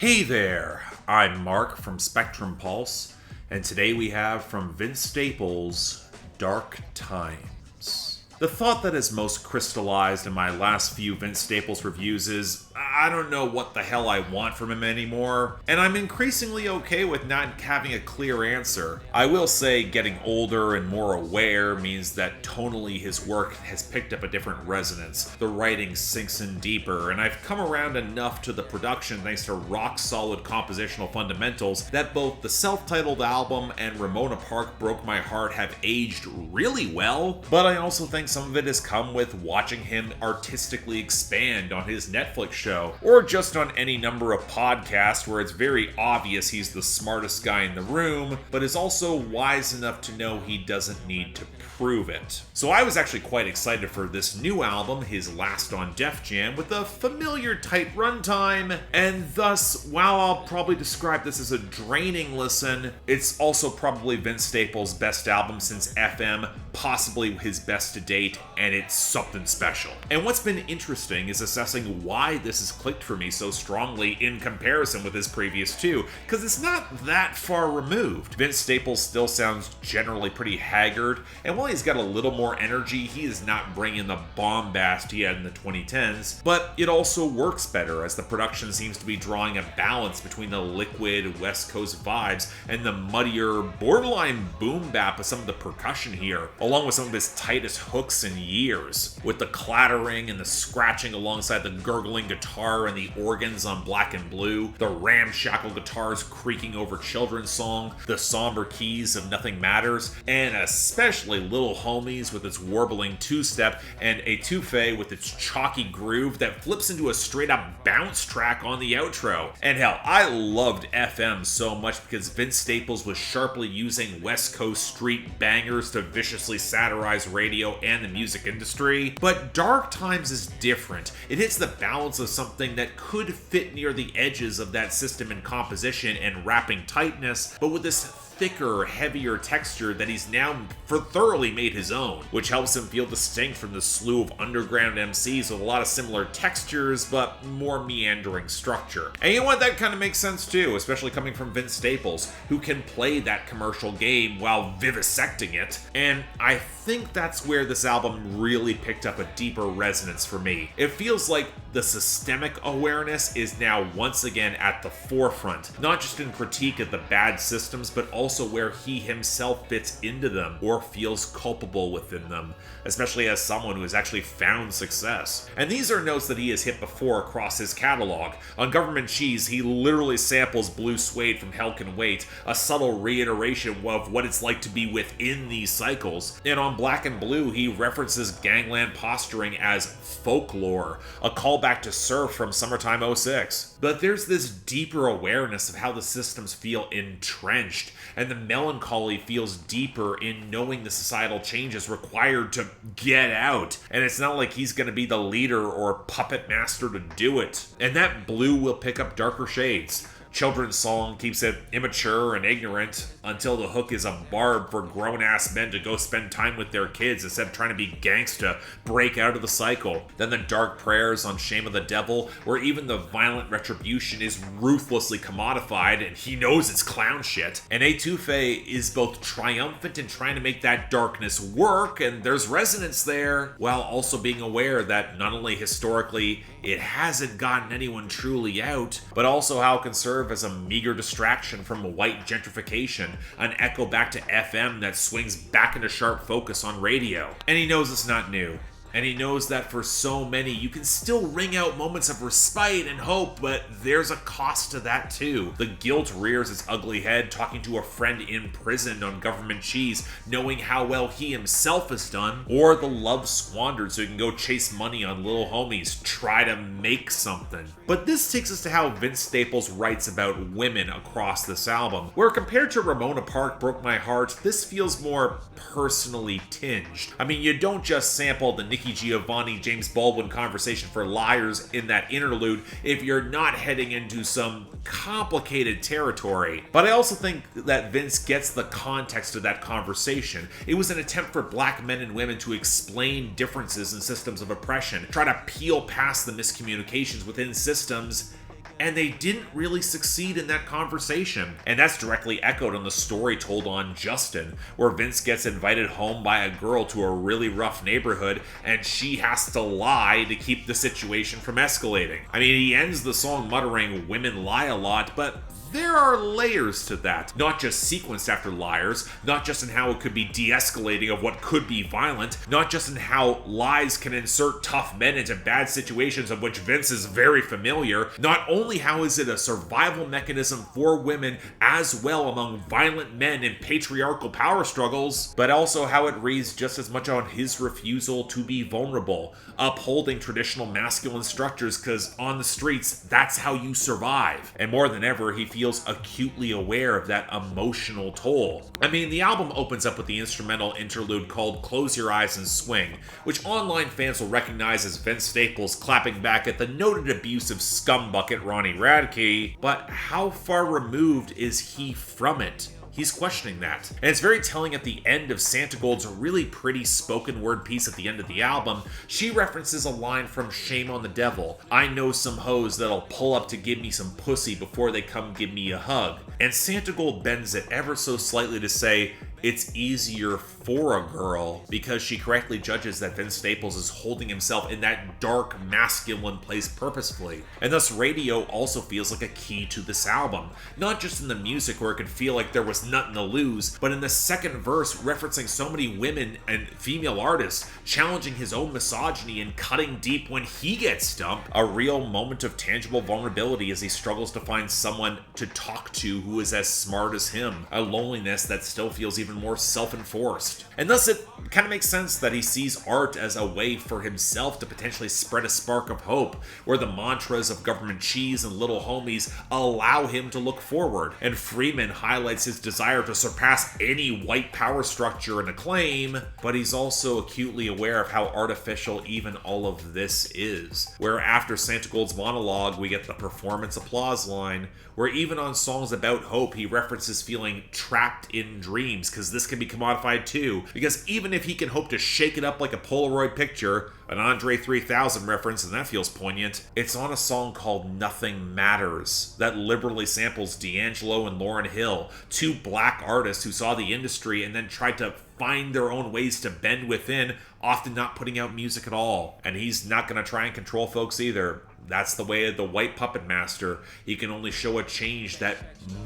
Hey there, I'm Mark from Spectrum Pulse, and today we have from Vince Staples, Dark Times. The thought that has most crystallized in my last few Vince Staples reviews is, I don't know what the hell I want from him anymore, and I'm increasingly okay with not having a clear answer. I will say getting older and more aware means that tonally his work has picked up a different resonance. The writing sinks in deeper, and I've come around enough to the production thanks to rock-solid compositional fundamentals that both the self-titled album and Ramona Park Broke My Heart have aged really well, but I also think some of it has come with watching him artistically expand on his Netflix show, or just on any number of podcasts where it's very obvious he's the smartest guy in the room, but is also wise enough to know he doesn't need to prove it. So I was actually quite excited for this new album, his last on Def Jam, with a familiar tight runtime, and thus, while I'll probably describe this as a draining listen, it's also probably Vince Staples' best album since FM, possibly his best to date, and it's something special. And what's been interesting is assessing why this has clicked for me so strongly in comparison with his previous two, because it's not that far removed. Vince Staples still sounds generally pretty haggard, and while he's got a little more energy, he is not bringing the bombast he had in the 2010s, but it also works better as the production seems to be drawing a balance between the liquid West Coast vibes and the muddier, borderline boom bap of some of the percussion here, along with some of his tightest hooks in years, with the clattering and the scratching alongside the gurgling guitar and the organs on Black and Blue, the ramshackle guitars creaking over Children's Song, the somber keys of Nothing Matters, and especially Little Homies with its warbling two-step, and Etoufee with its chalky groove that flips into a straight-up bounce track on the outro. And hell, I loved FM so much because Vince Staples was sharply using West Coast street bangers to viciously satirize radio and the music industry. But Dark Times is different. It hits the balance of something that could fit near the edges of that system in composition and rapping tightness, but with this thicker, heavier texture that he's now thoroughly made his own, which helps him feel distinct from the slew of underground MCs with a lot of similar textures, but more meandering structure. And you know what? That kind of makes sense too, especially coming from Vince Staples, who can play that commercial game while vivisecting it. And I think that's where this album really picked up a deeper resonance for me. It feels like the systemic awareness is now once again at the forefront, not just in critique of the bad systems, but also where he himself fits into them or feels culpable within them, especially as someone who has actually found success. And these are notes that he has hit before across his catalog. On Government Cheese, he literally samples Blue Suede from Hell Can Wait, a subtle reiteration of what it's like to be within these cycles. And on Black and Blue, he references gangland posturing as folklore, a callback to Surf from Summertime '06. But there's this deeper awareness of how the systems feel entrenched, and the melancholy feels deeper in knowing the societal changes required to get out. And it's not like he's going to be the leader or puppet master to do it. And that Blue will pick up darker shades. Children's Song keeps it immature and ignorant until the hook is a barb for grown-ass men to go spend time with their kids instead of trying to be gangsta, break out of the cycle. Then the dark prayers on Shame of the Devil, where even the violent retribution is ruthlessly commodified and he knows it's clown shit. And Etoufee is both triumphant in trying to make that darkness work, and there's resonance there, while also being aware that not only historically it hasn't gotten anyone truly out, but also how conservative as a meager distraction from white gentrification, an echo back to FM that swings back into sharp focus on radio. And he knows it's not new. And he knows that for so many, you can still wring out moments of respite and hope, but there's a cost to that too. The guilt rears its ugly head talking to a friend imprisoned on Government Cheese, knowing how well he himself has done, or the love squandered so he can go chase money on Little Homies, try to make something. But this takes us to how Vince Staples writes about women across this album, where compared to Ramona Park Broke My Heart, this feels more personally tinged. I mean, you don't just sample the Nikki Giovanni, James Baldwin conversation for Liars in that interlude if you're not heading into some complicated territory. But I also think that Vince gets the context of that conversation. It was an attempt for black men and women to explain differences in systems of oppression, try to peel past the miscommunications within systems and they didn't really succeed in that conversation. And that's directly echoed on the story told on Justin, where Vince gets invited home by a girl to a really rough neighborhood, and she has to lie to keep the situation from escalating. I mean, he ends the song muttering, "Women lie a lot," but there are layers to that, not just sequenced after liars, not just in how it could be de-escalating of what could be violent, not just in how lies can insert tough men into bad situations of which Vince is very familiar, not only how is it a survival mechanism for women as well among violent men in patriarchal power struggles, but also how it reads just as much on his refusal to be vulnerable, upholding traditional masculine structures because on the streets, that's how you survive. And more than ever, he feels acutely aware of that emotional toll. I mean, the album opens up with the instrumental interlude called "Close Your Eyes and Swing," which online fans will recognize as Vince Staples clapping back at the noted abusive scumbucket Ronnie Radke, but how far removed is he from it? He's questioning that. And it's very telling at the end of Santigold's really pretty spoken word piece at the end of the album. She references a line from Shame on the Devil. "I know some hoes that'll pull up to give me some pussy before they come give me a hug." And Santigold bends it ever so slightly to say, it's easier for a girl, because she correctly judges that Vince Staples is holding himself in that dark, masculine place purposefully. And thus radio also feels like a key to this album. Not just in the music where it could feel like there was nothing to lose, but in the second verse referencing so many women and female artists, challenging his own misogyny and cutting deep when he gets stumped. A real moment of tangible vulnerability as he struggles to find someone to talk to who is as smart as him. A loneliness that still feels even more self-enforced. And thus it kind of makes sense that he sees art as a way for himself to potentially spread a spark of hope, where the mantras of Government Cheese and Little Homies allow him to look forward. And Freeman highlights his desire to surpass any white power structure and acclaim, but he's also acutely aware of how artificial even all of this is. Where after Santigold's monologue, we get the performance applause line, where even on songs about hope, he references feeling trapped in dreams, because this can be commodified too. Because even if he can hope to shake it up like a Polaroid picture, an Andre 3000 reference, and that feels poignant, it's on a song called Nothing Matters that liberally samples D'Angelo and Lauryn Hill, two black artists who saw the industry and then tried to find their own ways to bend within, often not putting out music at all. And he's not going to try and control folks either. That's the way of the white puppet master. He can only show a change that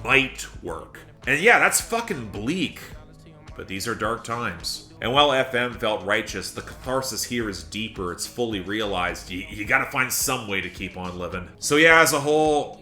might work. And yeah, that's fucking bleak. But these are dark times. And while FM felt righteous, the catharsis here is deeper. It's fully realized. You gotta find some way to keep on living. So yeah, as a whole,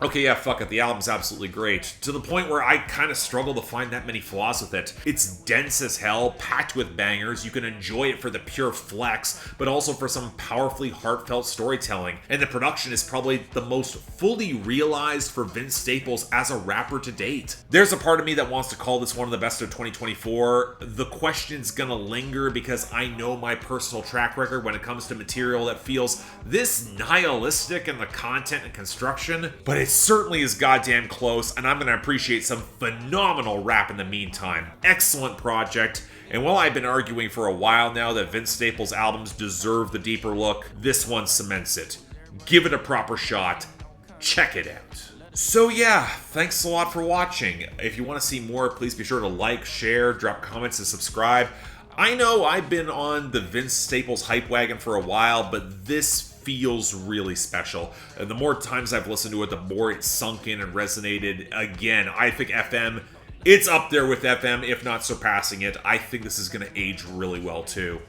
okay, yeah, fuck it. The album's absolutely great. To the point where I kind of struggle to find that many flaws with it. It's dense as hell, packed with bangers. You can enjoy it for the pure flex, but also for some powerfully heartfelt storytelling. And the production is probably the most fully realized for Vince Staples as a rapper to date. There's a part of me that wants to call this one of the best of 2024. The question's gonna linger because I know my personal track record when it comes to material that feels this nihilistic in the content and construction, but it certainly is goddamn close, and I'm going to appreciate some phenomenal rap in the meantime. Excellent project, and while I've been arguing for a while now that Vince Staples' albums deserve the deeper look, this one cements it. Give it a proper shot. Check it out. So yeah, thanks a lot for watching. If you want to see more, please be sure to like, share, drop comments, and subscribe. I know I've been on the Vince Staples hype wagon for a while, but this feels really special. And the more times I've listened to it, the more it's sunk in and resonated. Again, I think FM, it's up there with FM, if not surpassing it. I think this is going to age really well too.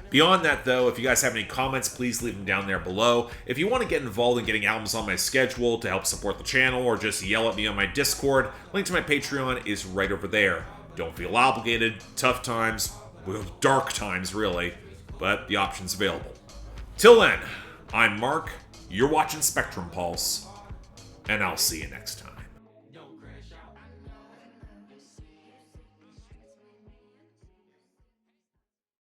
Beyond that though, if you guys have any comments, please leave them down there below. If you want to get involved in getting albums on my schedule to help support the channel, or just yell at me on my Discord, link to my Patreon is right over there. Don't feel obligated. Tough times, well, dark times really, but the option's available. Till then, I'm Mark, you're watching Spectrum Pulse, and I'll see you next time.